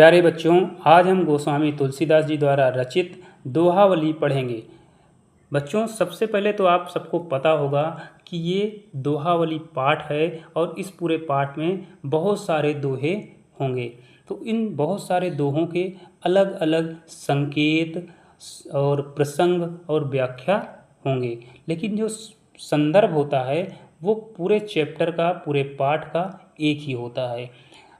प्यारे बच्चों, आज हम गोस्वामी तुलसीदास जी द्वारा रचित दोहावली पढ़ेंगे। बच्चों, सबसे पहले तो आप सबको पता होगा कि ये दोहावली पाठ है और इस पूरे पाठ में बहुत सारे दोहे होंगे। तो इन बहुत सारे दोहों के अलग अलग संकेत और प्रसंग और व्याख्या होंगे, लेकिन जो संदर्भ होता है वो पूरे चैप्टर का, पूरे पाठ का एक ही होता है।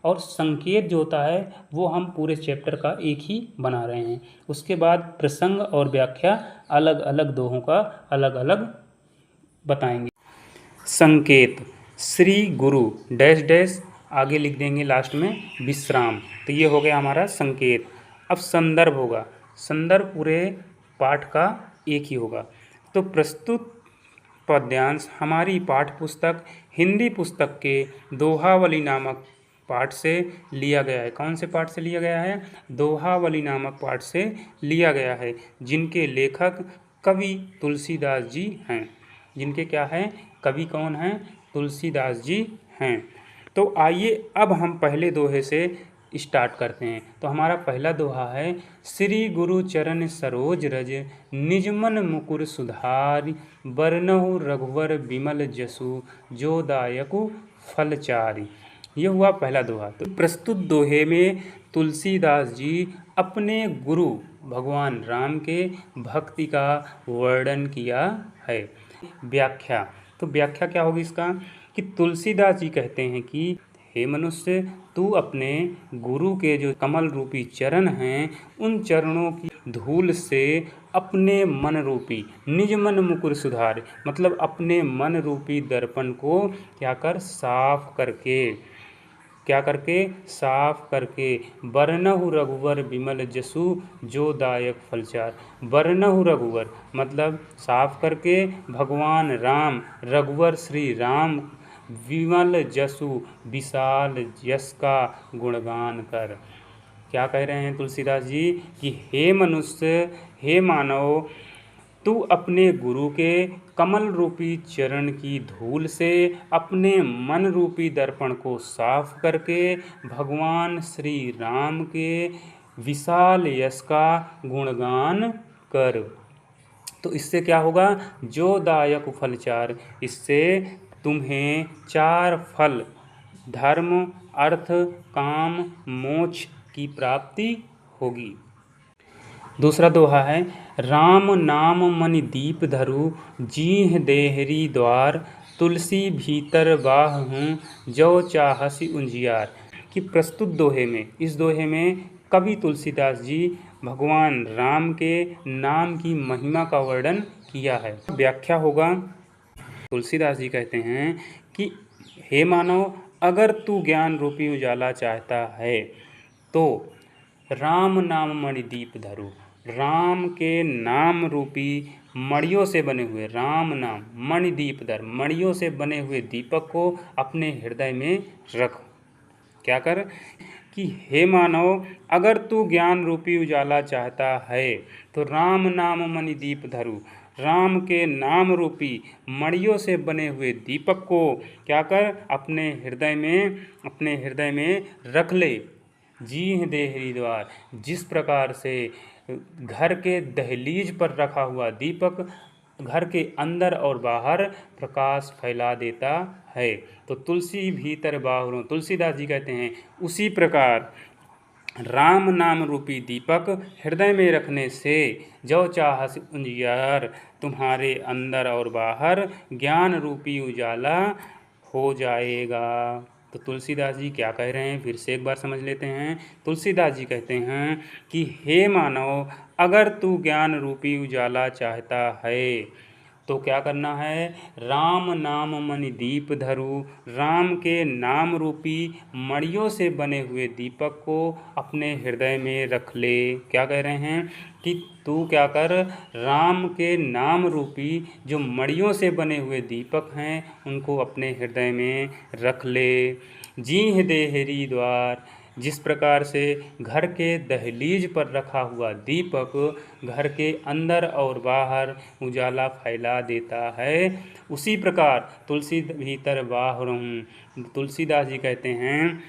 और संकेत जो होता है वो हम पूरे चैप्टर का एक ही बना रहे हैं। उसके बाद प्रसंग और व्याख्या अलग अलग दोहों का अलग अलग बताएंगे। संकेत: श्री गुरु डैश डैश, आगे लिख देंगे लास्ट में विश्राम। तो ये हो गया हमारा संकेत। अब संदर्भ होगा, संदर्भ पूरे पाठ का एक ही होगा। तो प्रस्तुत पद्यांश हमारी पाठ्य पुस्तक हिंदी पुस्तक के दोहावली नामक पाठ से लिया गया है। कौन से पाठ से लिया गया है? दोहावली नामक पाठ से लिया गया है, जिनके लेखक कवि तुलसीदास जी हैं। जिनके क्या हैं? कवि कौन हैं? तुलसीदास जी हैं। तो आइए अब हम पहले दोहे से स्टार्ट करते हैं। तो हमारा पहला दोहा है: श्री गुरु चरण सरोज रज, निजमन मुकुर सुधारि, बरनहु रघुवर बिमल जसु, जो दायकु फलचारि। ये हुआ पहला दोहा। तो प्रस्तुत दोहे में तुलसीदास जी अपने गुरु भगवान राम के भक्ति का वर्णन किया है। व्याख्या: तो व्याख्या क्या होगी इसका कि तुलसीदास जी कहते हैं कि हे मनुष्य, तू अपने गुरु के जो कमल रूपी चरण हैं, उन चरणों की धूल से अपने मन रूपी निज मन मुकुर सुधार, मतलब अपने मन रूपी दर्पण को क्या कर? साफ करके, क्या करके? साफ करके। बरनहु रघुवर बिमल जसु, जो दायक फलचार। बरनहु रघुवर मतलब साफ करके भगवान राम, रघुवर श्री राम, विमल जसु विशाल यश का गुणगान कर। क्या कह रहे हैं तुलसीदास जी कि हे मनुष्य, हे मानव, तू अपने गुरु के कमल रूपी चरण की धूल से अपने मन रूपी दर्पण को साफ करके भगवान श्री राम के विशाल यश का गुणगान कर। तो इससे क्या होगा? जो दायक फलचार, इससे तुम्हें 4 फल, धर्म, अर्थ, काम, मोक्ष की प्राप्ति होगी। दूसरा दोहा है: राम नाम मणि दीप धरु, जीह देहरी द्वार, तुलसी भीतर बाहु, जो चाहसी उजियार। कि प्रस्तुत दोहे में, इस दोहे में कवि तुलसीदास जी भगवान राम के नाम की महिमा का वर्णन किया है। व्याख्या होगा, तुलसीदास जी कहते हैं कि हे मानव, अगर तू ज्ञान रूपी उजाला चाहता है तो राम नाम मणि दीप धरु, राम के नाम रूपी मणियों से बने हुए, राम नाम मणि दीप धर, मणियों से बने हुए दीपक को अपने हृदय में रख। क्या कर? कि हे मानव, अगर तू ज्ञान रूपी उजाला चाहता है तो राम नाम मणि दीप धरु, राम के नाम रूपी मणियों से बने हुए दीपक को क्या कर? अपने हृदय में रख ले। जीह देहरी द्वार, जिस प्रकार से घर के दहलीज पर रखा हुआ दीपक घर के अंदर और बाहर प्रकाश फैला देता है, तो तुलसी भीतर बाहुरों, तुलसीदास जी कहते हैं उसी प्रकार राम नाम रूपी दीपक हृदय में रखने से जो चाहस उजियार, तुम्हारे अंदर और बाहर ज्ञान रूपी उजाला हो जाएगा। तो तुलसीदास जी क्या कह रहे हैं, फिर से एक बार समझ लेते हैं। तुलसीदास जी कहते हैं कि हे मानव, अगर तू ज्ञान रूपी उजाला चाहता है तो क्या करना है? राम नाम मणि दीप धरु, राम के नाम रूपी मणियों से बने हुए दीपक को अपने हृदय में रख ले। क्या कह रहे हैं कि तू क्या कर? राम के नाम रूपी जो मणियों से बने हुए दीपक हैं उनको अपने हृदय में रख ले। जीह देहरी द्वार, जिस प्रकार से घर के दहलीज पर रखा हुआ दीपक घर के अंदर और बाहर उजाला फैला देता है, उसी प्रकार तुलसी भीतर बाहर, तुलसीदास जी कहते हैं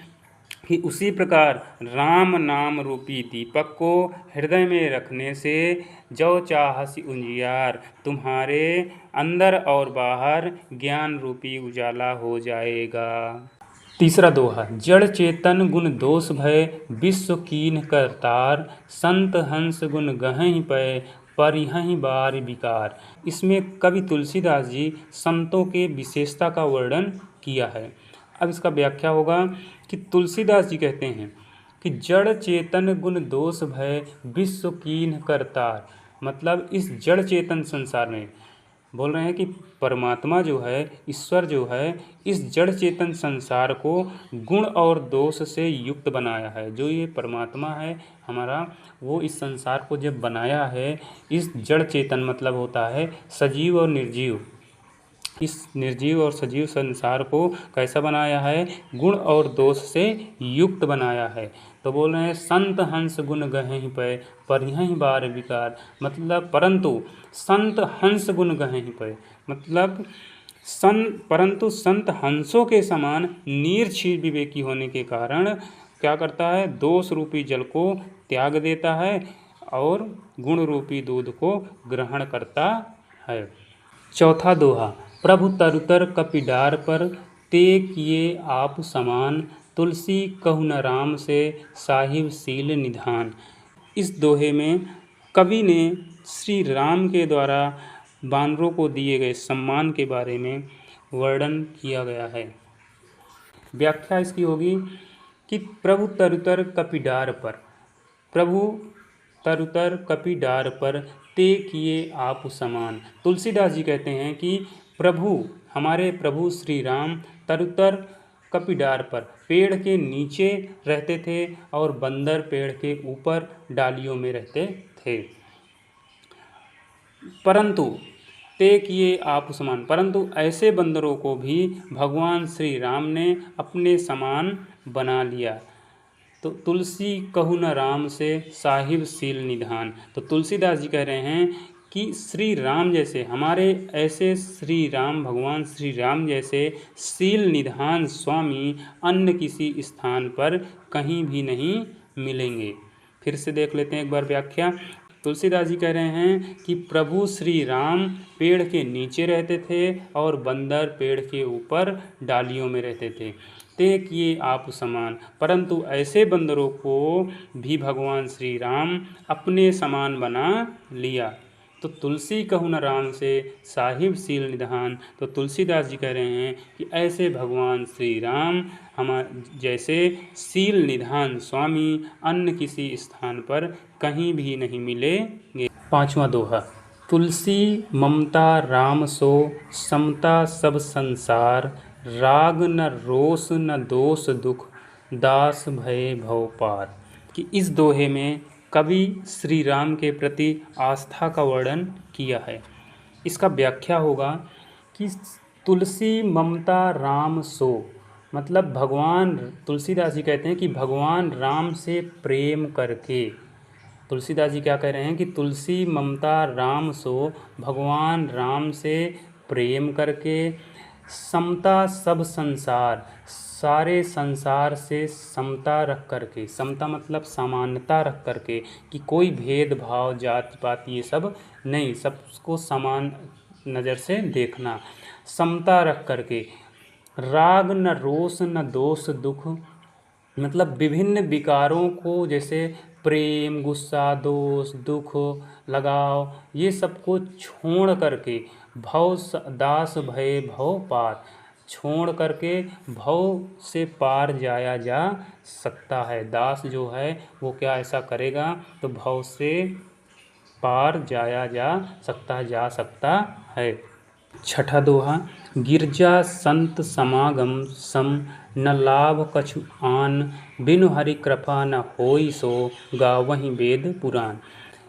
कि उसी प्रकार राम नाम रूपी दीपक को हृदय में रखने से जो चाहसी उजियार तुम्हारे अंदर और बाहर ज्ञान रूपी उजाला हो जाएगा। तीसरा दोहा। जड़ चेतन गुण दोष भय विश्व कीन करतार संत हंस गुण गहहि पै परिहहि बार विकार। इसमें कवि तुलसीदास जी संतों के विशेषता का वर्णन किया है। अब इसका व्याख्या होगा कि तुलसीदास जी कहते हैं कि जड़ चेतन गुण दोष भय विश्व कीन करतार, मतलब इस जड़ चेतन संसार में बोल रहे हैं कि परमात्मा जो है, ईश्वर जो है, इस जड़ चेतन संसार को गुण और दोष से युक्त बनाया है। जो ये परमात्मा है हमारा, वो इस संसार को जब बनाया है, इस जड़ चेतन मतलब होता है सजीव और निर्जीव, इस निर्जीव और सजीव संसार को कैसा बनाया है? गुण और दोष से युक्त बनाया है। तो बोल रहे हैं संत हंस गुण गहहि पै परिहहि बार विकार, मतलब परंतु संत हंस गुण गहहि पै, मतलब परंतु संत हंसों के समान निर्क्षीर विवेकी होने के कारण क्या करता है? दोष रूपी जल को त्याग देता है और गुण रूपी दूध को ग्रहण करता है। चौथा दोहा। प्रभु तरुतर कपिडार पर ते किए आप समान तुलसी कहु न राम से साहिब सील निधान। इस दोहे में कवि ने श्री राम के द्वारा वानरों को दिए गए सम्मान के बारे में वर्णन किया गया है। व्याख्या इसकी होगी कि प्रभु तरुतर कपिडार पर, प्रभु तरुतर कपिडार पर ते किए आप समान। तुलसीदास जी कहते हैं कि प्रभु, हमारे प्रभु श्री राम तरुतर कपिडार पर पेड़ के नीचे रहते थे और बंदर पेड़ के ऊपर डालियों में रहते थे। परंतु ते किए आप समान, परंतु ऐसे बंदरों को भी भगवान श्री राम ने अपने समान बना लिया। तो तुलसी कहु न राम से साहिब सील निधान। तो तुलसीदास जी कह रहे हैं कि श्री राम जैसे, हमारे ऐसे श्री राम, भगवान श्री राम जैसे सील निधान स्वामी अन्य किसी स्थान पर कहीं भी नहीं मिलेंगे। फिर से देख लेते हैं एक बार व्याख्या। तुलसीदास जी कह रहे हैं कि प्रभु श्री राम पेड़ के नीचे रहते थे और बंदर पेड़ के ऊपर डालियों में रहते थे। ते किए आप समान, परंतु ऐसे बंदरों को भी भगवान श्री राम अपने समान बना लिया। तो तुलसी कहु न राम से साहिब सील निधान। तो तुलसीदास जी कह रहे हैं कि ऐसे भगवान श्री राम जैसे सील निधान स्वामी अन्य किसी स्थान पर कहीं भी नहीं मिलेंगे। पांचवा दोहा। तुलसी ममता राम सो समता सब संसार राग न रोष न दोष दुख दास भय भव पार। कि इस दोहे में कवि श्री राम के प्रति आस्था का वर्णन किया है। इसका व्याख्या होगा कि तुलसी ममता राम सो, मतलब भगवान, तुलसीदास जी कहते हैं कि भगवान राम से प्रेम करके, तुलसीदास जी क्या कह रहे हैं कि तुलसी ममता राम सो, भगवान राम से प्रेम करके समता सब संसार, सारे संसार से समता रख करके, समता मतलब समानता रख करके, कि कोई भेदभाव जाति पाति ये सब नहीं, सबको समान नज़र से देखना, समता रख करके, राग न रोष न दोष दुख, मतलब विभिन्न विकारों को जैसे प्रेम, गुस्सा, दोष, दुख, लगाव, ये सब को छोड़ करके भव दास भय भव पार, छोड़ करके भव से पार जाया जा सकता है। दास जो है वो क्या ऐसा करेगा तो भव से पार जाया जा सकता है। छठा दोहा। गिरजा संत समागम सम न लाभ कछु आन बिनु हरि कृपा न होई सो गावहि वेद पुराण।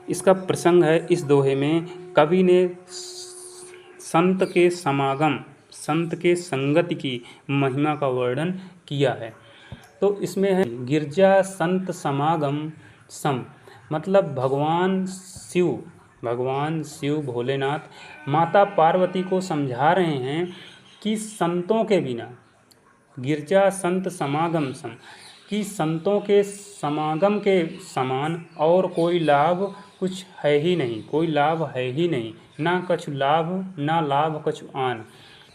इसका प्रसंग है इस दोहे में कवि ने संत के समागम, संत के संगति की महिमा का वर्णन किया है। तो इसमें है गिरजा संत समागम सम, मतलब भगवान शिव भोलेनाथ माता पार्वती को समझा रहे हैं कि संतों के बिना, गिरजा संत समागम सम, कि संतों के समागम के समान और कोई लाभ कुछ है ही नहीं, कोई लाभ है ही नहीं, ना कछु लाभ ना लाभ कछु आन।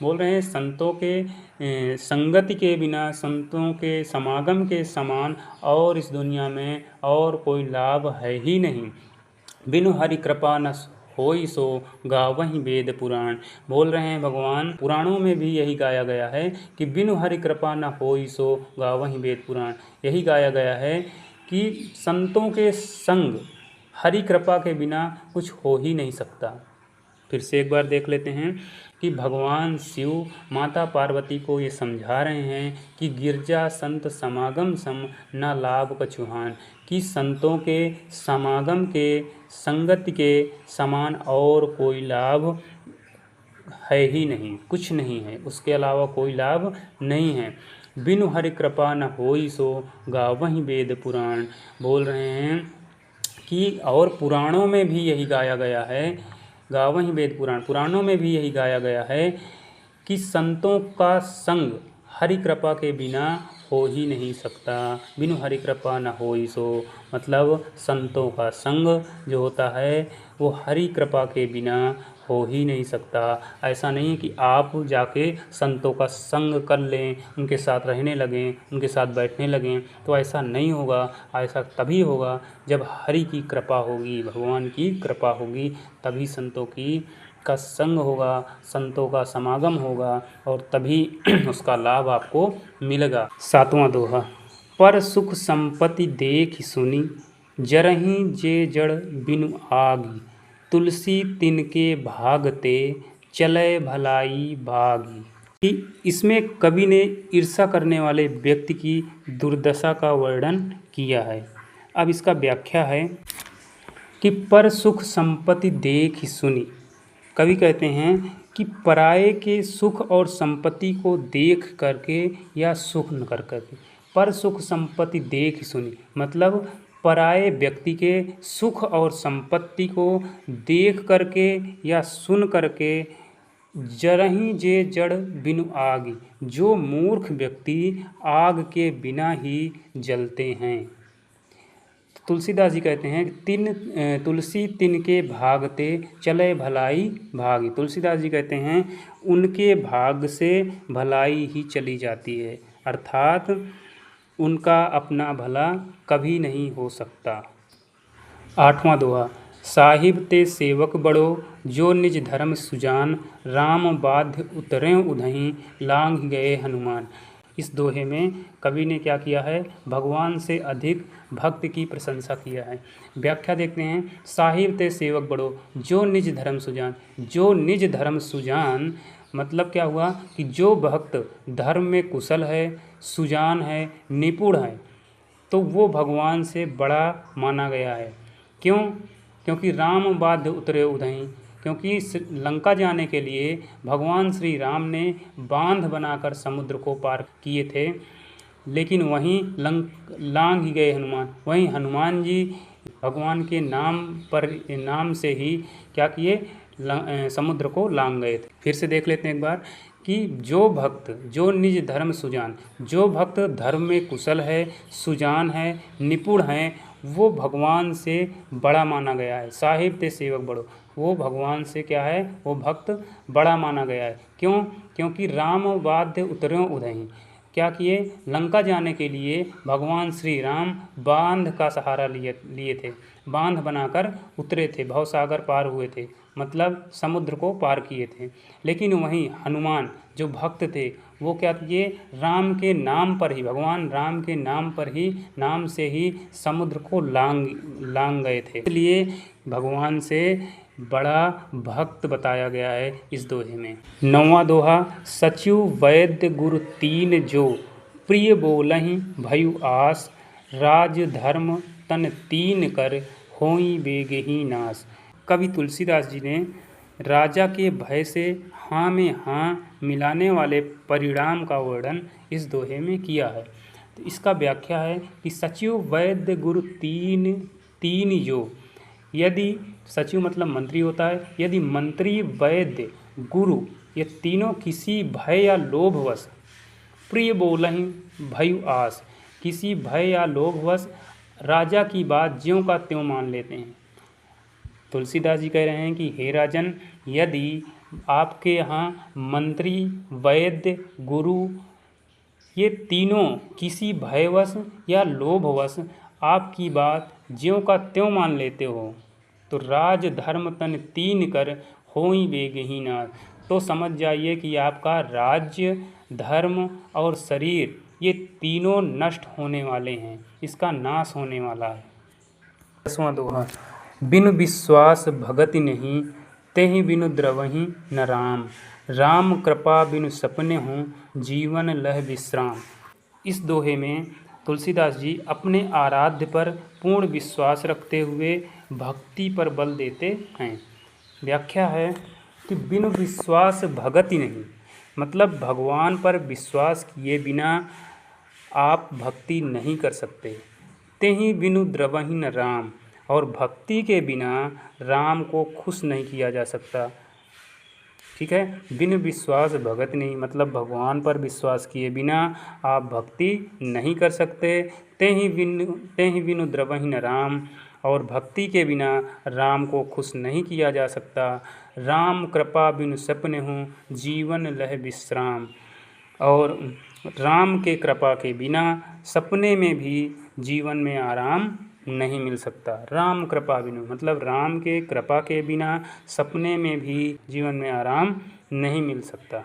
बोल रहे हैं संतों के संगति के बिना, संतों के समागम के समान और इस दुनिया में और कोई लाभ है ही नहीं। बिनु हरि कृपा न होई सो गावहीं वेद पुराण। बोल रहे हैं भगवान, पुराणों में भी यही गाया गया है कि बिनु हरि कृपा न होई सो गावहीं वेद पुराण। यही गाया गया है कि संतों के संग हरि कृपा के बिना कुछ हो ही नहीं सकता। फिर से एक बार देख लेते हैं कि भगवान शिव माता पार्वती को ये समझा रहे हैं कि गिरजा संत समागम सम न लाभ कछुहान, कि संतों के समागम के संगति के समान और कोई लाभ है ही नहीं, कुछ नहीं है, उसके अलावा कोई लाभ नहीं है। बिनु हरि कृपा न होई सो गावहीं वेद पुराण। बोल रहे हैं कि और पुराणों में भी यही गाया गया है, गावहीं वेद पुराण, पुराणों में भी यही गाया गया है कि संतों का संग हरि कृपा के बिना हो ही नहीं सकता। बिनु हरि कृपा न होई सो, मतलब संतों का संग जो होता है वो हरि कृपा के बिना हो ही नहीं सकता। ऐसा नहीं कि आप जाके संतों का संग कर लें, उनके साथ रहने लगें, उनके साथ बैठने लगें, तो ऐसा नहीं होगा। ऐसा तभी होगा जब हरि की कृपा होगी, भगवान की कृपा होगी, तभी संतों का संग होगा, संतों का समागम होगा और तभी उसका लाभ आपको मिलेगा। 7वां दोहा। पर सुख संपत्ति देख सुनी, जरहीं जे जड़ बिनु आगी, तुलसी तिनके भागते चले भलाई भागी। कि इसमें कवि ने ईर्ष्या करने वाले व्यक्ति की दुर्दशा का वर्णन किया है। अब इसका व्याख्या है कि पर सुख संपत्ति देख सुनी। कवि कहते हैं कि पराये के सुख और संपत्ति को देख करके या सुख न कर करके, पर सुख संपत्ति देख सुनी, मतलब पराये व्यक्ति के सुख और संपत्ति को देख करके या सुन करके, जरहीं जे जड़ बिनु आगी, जो मूर्ख व्यक्ति आग के बिना ही जलते हैं। तुलसीदास जी कहते हैं तुलसी तिनके भागते चले भलाई भागी। तुलसीदास जी कहते हैं उनके भाग से भलाई ही चली जाती है, अर्थात उनका अपना भला कभी नहीं हो सकता। 8वां दोहा। साहिब ते सेवक बड़ो, जो निज धर्म सुजान, राम बाध्य उतरें उधहीं, लांघ गए हनुमान। इस दोहे में कवि ने क्या किया है, भगवान से अधिक भक्त की प्रशंसा किया है। व्याख्या देखते हैं। साहिब ते सेवक बड़ो, जो निज धर्म सुजान। जो निज धर्म सुजान मतलब क्या हुआ कि जो भक्त धर्म में कुशल है, सुजान है, निपुण है, तो वो भगवान से बड़ा माना गया है। क्यों? क्योंकि राम बाध्य उतरे उधहीं, क्योंकि लंका जाने के लिए भगवान श्री राम ने बांध बनाकर समुद्र को पार किए थे, लेकिन वहीं लांघ ही गए हनुमान। वहीं हनुमान जी भगवान के नाम से ही क्या किए, समुद्र को लांघ गए थे। फिर से देख लेते हैं एक बार कि जो भक्त, जो निज धर्म सुजान, जो भक्त धर्म में कुशल है, सुजान है, निपुण है, वो भगवान से बड़ा माना गया है। साहिब ते सेवक बड़ो, वो भगवान से क्या है, वो भक्त बड़ा माना गया है। क्यों? क्योंकि राम बाध्य उतरे उधहीं, क्या किए, लंका जाने के लिए भगवान श्री राम बांध का सहारा लिए थे, बांध बनाकर उतरे थे, भवसागर पार हुए थे, मतलब समुद्र को पार किए थे। लेकिन वहीं हनुमान जो भक्त थे वो क्या किए, राम के नाम पर ही, भगवान राम के नाम पर ही, नाम से ही समुद्र को लांघ गए थे। इसलिए भगवान से बड़ा भक्त बताया गया है इस दोहे में। 9वां दोहा। सचिव वैद्य गुरु तीन जो, प्रिय बोलहीं भयु आस, राज धर्म तन तीन कर, होई बेगही नाश। कवि तुलसीदास जी ने राजा के भय से हाँ में हाँ मिलाने वाले परिणाम का वर्णन इस दोहे में किया है। तो इसका व्याख्या है कि सचिव वैद्य गुरु तीन जो, यदि सचिव मतलब मंत्री होता है, यदि मंत्री वैद्य गुरु ये तीनों किसी भय या लोभवश, प्रिय बोलहीं भयु आस, किसी भय या लोभवश राजा की बात ज्यों का त्यों मान लेते हैं। तुलसीदास जी कह रहे हैं कि हे राजन, यदि आपके यहाँ मंत्री, वैद्य, गुरु ये तीनों किसी भयवश या लोभवश आपकी बात ज्यों का त्यों मान लेते हो, तो राज धर्म तन तीन कर होई बेगहीनाथ, तो समझ जाइए कि आपका राज्य, धर्म और शरीर ये तीनों नष्ट होने वाले हैं, इसका नाश होने वाला है। 10वां दोहा। बिनु विश्वास भगति नहीं, तेहि बिनु द्रवहि न राम, राम कृपा बिनु सपने हों, जीवन लह विश्राम। इस दोहे में तुलसीदास जी अपने आराध्य पर पूर्ण विश्वास रखते हुए भक्ति पर बल देते हैं। व्याख्या है कि बिनु विश्वास भगति नहीं, मतलब भगवान पर विश्वास किए बिना आप भक्ति नहीं कर सकते। तेहि बिनु द्रवहि न राम, और भक्ति के बिना राम को खुश नहीं किया जा सकता। ठीक है, बिनु विश्वास भगत नहीं, मतलब भगवान पर विश्वास किए बिना आप भक्ति नहीं कर सकते। तेहि बिनु द्रवहि न राम, और भक्ति के बिना राम को खुश नहीं किया जा सकता। राम कृपा बिनु सपने हों, जीवन लह विश्राम, और राम के कृपा के बिना सपने में भी जीवन में आराम नहीं मिल सकता। राम कृपा बिनु, मतलब राम के कृपा के बिना सपने में भी जीवन में आराम नहीं मिल सकता।